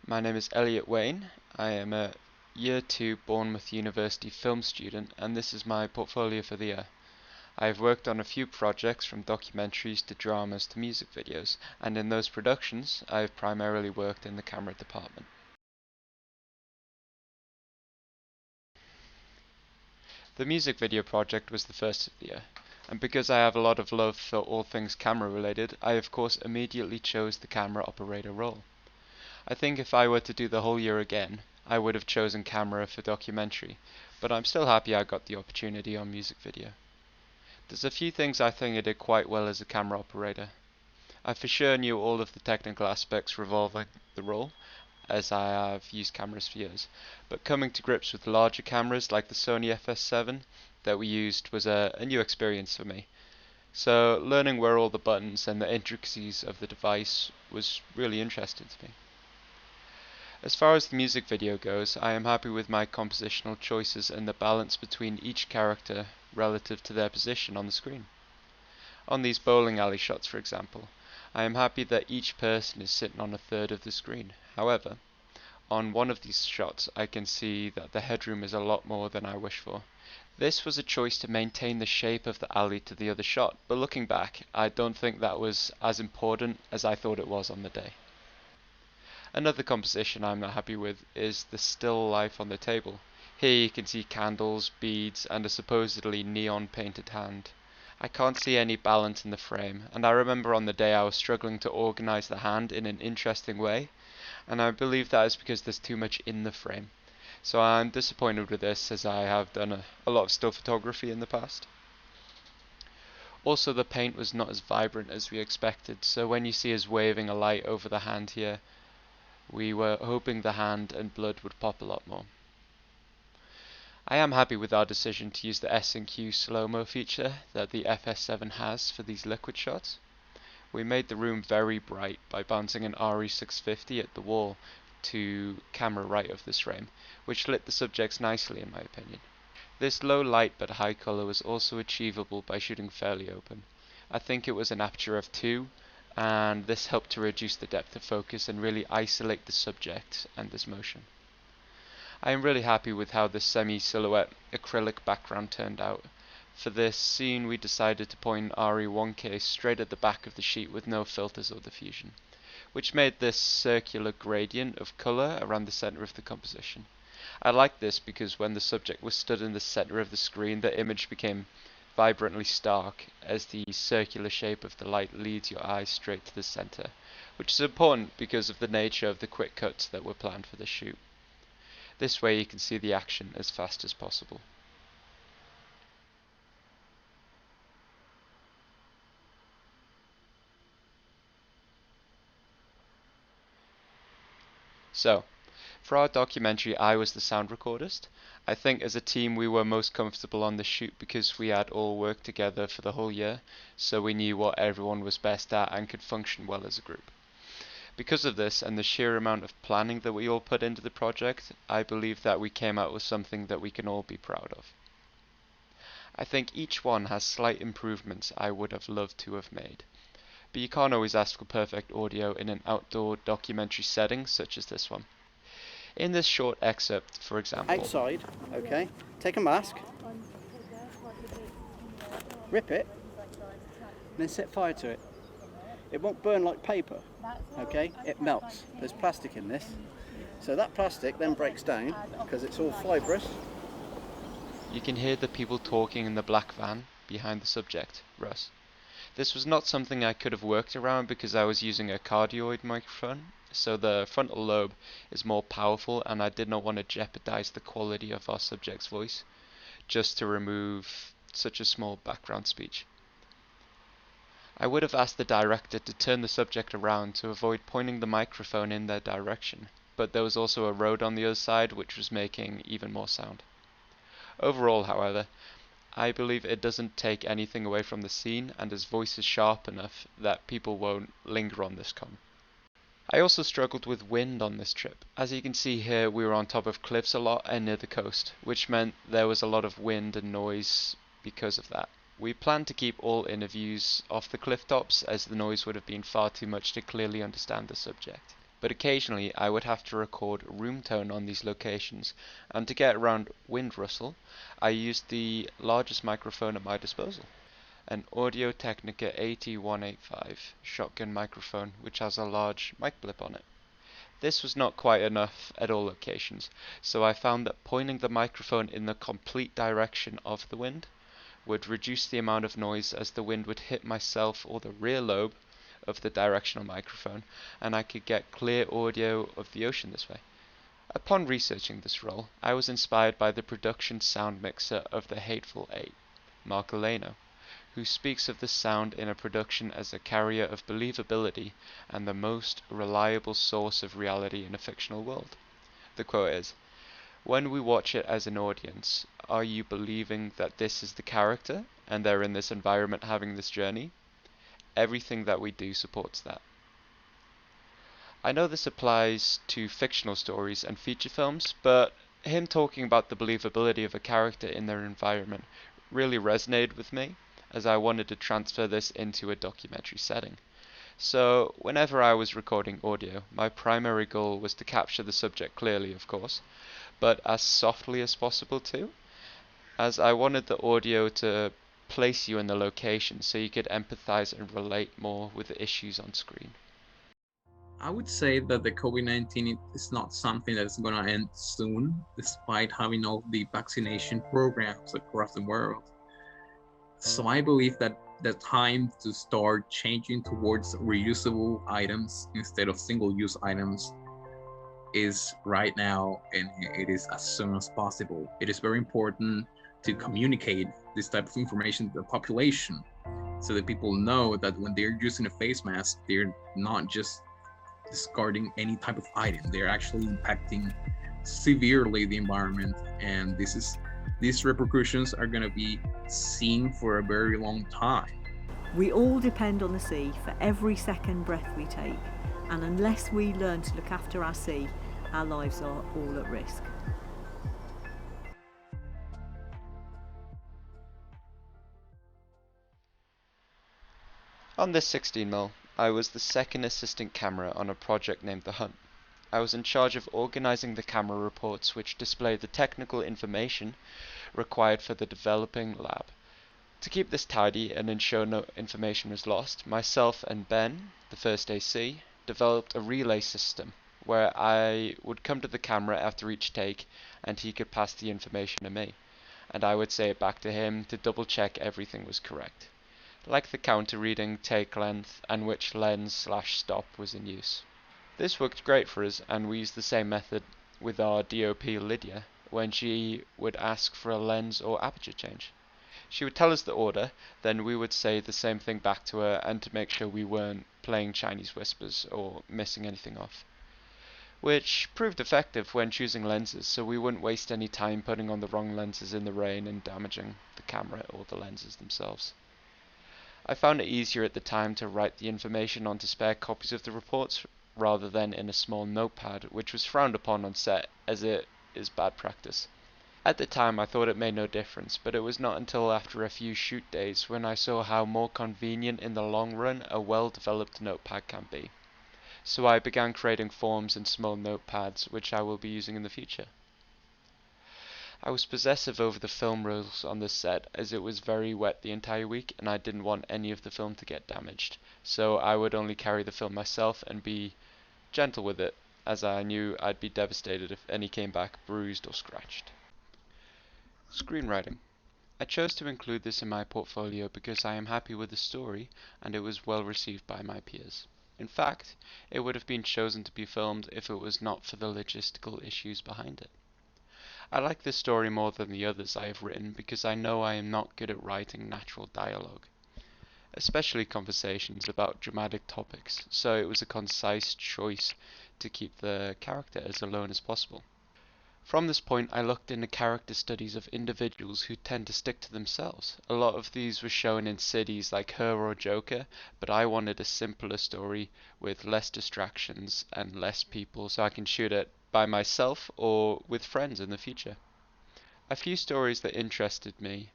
My name is Elliot Wayne. I am a Year 2 Bournemouth University film student, and this is my portfolio for the year. I have worked on a few projects from documentaries to dramas to music videos, and in those productions, I have primarily worked in the camera department. The music video project was the first of the year, and because I have a lot of love for all things camera related, I of course immediately chose the camera operator role. I think if I were to do the whole year again, I would have chosen camera for documentary, but I'm still happy I got the opportunity on music video. There's a few things I think I did quite well as a camera operator. I for sure knew all of the technical aspects revolving the role, as I have used cameras for years, but coming to grips with larger cameras like the Sony FS7 that we used was a new experience for me. So learning where all the buttons and the intricacies of the device was really interesting to me. As far as the music video goes, I am happy with my compositional choices and the balance between each character relative to their position on the screen. On these bowling alley shots, for example, I am happy that each person is sitting on a third of the screen. However, on one of these shots I can see that the headroom is a lot more than I wish for. This was a choice to maintain the shape of the alley to the other shot, but looking back, I don't think that was as important as I thought it was on the day. Another composition I'm not happy with is the still life on the table. Here you can see candles, beads, and a supposedly neon painted hand. I can't see any balance in the frame, and I remember on the day I was struggling to organize the hand in an interesting way, and I believe that is because there's too much in the frame. So I'm disappointed with this as I have done a lot of still photography in the past. Also, the paint was not as vibrant as we expected, so when you see us waving a light over the hand here, we were hoping the hand and blood would pop a lot more. I am happy with our decision to use the S&Q slow-mo feature that the FS7 has for these liquid shots. We made the room very bright by bouncing an RE650 at the wall to camera right of this frame, which lit the subjects nicely in my opinion. This low light but high color was also achievable by shooting fairly open. I think it was an aperture of 2, and this helped to reduce the depth of focus and really isolate the subject and this motion. I am really happy with how this semi-silhouette acrylic background turned out. For this scene we decided to point RE1K straight at the back of the sheet with no filters or diffusion, which made this circular gradient of color around the center of the composition. I like this because when the subject was stood in the center of the screen, the image became vibrantly stark as the circular shape of the light leads your eyes straight to the center, which is important because of the nature of the quick cuts that were planned for the shoot. This way you can see the action as fast as possible. So, for our documentary, I was the sound recordist. I think as a team we were most comfortable on the shoot because we had all worked together for the whole year, so we knew what everyone was best at and could function well as a group. Because of this and the sheer amount of planning that we all put into the project, I believe that we came out with something that we can all be proud of. I think each one has slight improvements I would have loved to have made. But you can't always ask for perfect audio in an outdoor documentary setting such as this one. In this short excerpt, for example, Outside, okay, take a mask, rip it, and then set fire to it. It won't burn like paper, okay? It melts. There's plastic in this. So that plastic then breaks down because it's all fibrous. you can hear the people talking in the black van behind the subject, Russ. This was not something I could have worked around because I was using a cardioid microphone, so the frontal lobe is more powerful and I did not want to jeopardize the quality of our subject's voice just to remove such a small background speech. I would have asked the director to turn the subject around to avoid pointing the microphone in their direction, but there was also a road on the other side which was making even more sound. Overall, however, I believe it doesn't take anything away from the scene and his voice is sharp enough that people won't linger on this con. I also struggled with wind on this trip. As you can see here, we were on top of cliffs a lot and near the coast, which meant there was a lot of wind and noise because of that. We planned to keep all interviews off the cliff tops as the noise would have been far too much to clearly understand the subject. but occasionally I would have to record room tone on these locations, and to get around wind rustle, I used the largest microphone at my disposal, an Audio-Technica AT185 shotgun microphone which has a large mic blip on it. This was not quite enough at all locations, so I found that pointing the microphone in the complete direction of the wind would reduce the amount of noise, as the wind would hit myself or the rear lobe of the directional microphone, and I could get clear audio of the ocean this way. Upon researching this role, I was inspired by the production sound mixer of the Hateful Eight, Mark Aleno, who speaks of the sound in a production as a carrier of believability and the most reliable source of reality in a fictional world. The quote is, "When we watch it as an audience, are you believing that this is the character and they're in this environment having this journey? Everything that we do supports that." I know this applies to fictional stories and feature films, but him talking about the believability of a character in their environment really resonated with me, as I wanted to transfer this into a documentary setting. So, whenever I was recording audio, my primary goal was to capture the subject clearly, of course, but as softly as possible too, as I wanted the audio to place you in the location so you could empathize and relate more with the issues on screen. I would say that the COVID-19 is not something that's going to end soon, despite having all the vaccination programs across the world. So I believe that the time to start changing towards reusable items instead of single-use items is right now, and it is as soon as possible. It is very important to communicate this type of information to the population so that people know that when they're using a face mask, they're not just discarding any type of item. They're actually impacting severely the environment, and these repercussions are going to be seen for a very long time. We all depend on the sea for every second breath we take, and unless we learn to look after our sea, our lives are all at risk. On this 16mm, I was the second assistant camera on a project named The Hunt. I was in charge of organizing the camera reports which display the technical information required for the developing lab. To keep this tidy and ensure no information was lost, myself and Ben, the first AC, developed a relay system where I would come to the camera after each take and he could pass the information to me, and I would say it back to him to double check everything was correct, like the counter reading, take length, and which lens/stop was in use. This worked great for us, and we used the same method with our DOP Lydia when she would ask for a lens or aperture change. She would tell us the order, then we would say the same thing back to her, and to make sure we weren't playing Chinese whispers or missing anything off. Which proved effective when choosing lenses, so we wouldn't waste any time putting on the wrong lenses in the rain and damaging the camera or the lenses themselves. I found it easier at the time to write the information onto spare copies of the reports rather than in a small notepad, which was frowned upon on set as it is bad practice. At the time I thought it made no difference, but it was not until after a few shoot days when I saw how more convenient in the long run a well-developed notepad can be. So I began creating forms in small notepads, which I will be using in the future. I was possessive over the film rolls on the set, as it was very wet the entire week and I didn't want any of the film to get damaged, so I would only carry the film myself and be gentle with it, as I knew I'd be devastated if any came back bruised or scratched. Screenwriting. I chose to include this in my portfolio because I am happy with the story and it was well received by my peers. In fact, it would have been chosen to be filmed if it was not for the logistical issues behind it. I like this story more than the others I have written because I know I am not good at writing natural dialogue, especially conversations about dramatic topics, so it was a concise choice to keep the character as alone as possible. From this point I looked into character studies of individuals who tend to stick to themselves. A lot of these were shown in cities like Her or Joker, but I wanted a simpler story with less distractions and less people so I can shoot it by myself or with friends in the future. A few stories that interested me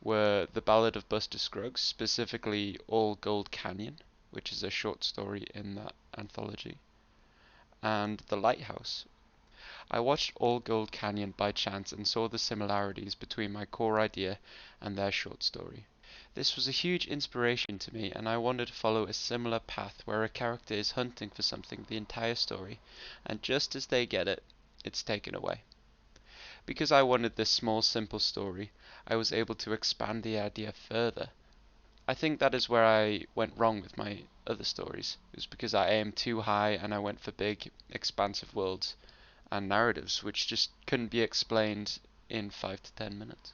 were The Ballad of Buster Scruggs, specifically All Gold Canyon, which is a short story in that anthology, and The Lighthouse. I watched All Gold Canyon by chance and saw the similarities between my core idea and their short story. This was a huge inspiration to me, and I wanted to follow a similar path where a character is hunting for something the entire story, and just as they get it, it's taken away. Because I wanted this small, simple story, I was able to expand the idea further. I think that is where I went wrong with my other stories. It was because I aimed too high and I went for big, expansive worlds and narratives which just couldn't be explained in 5 to 10 minutes.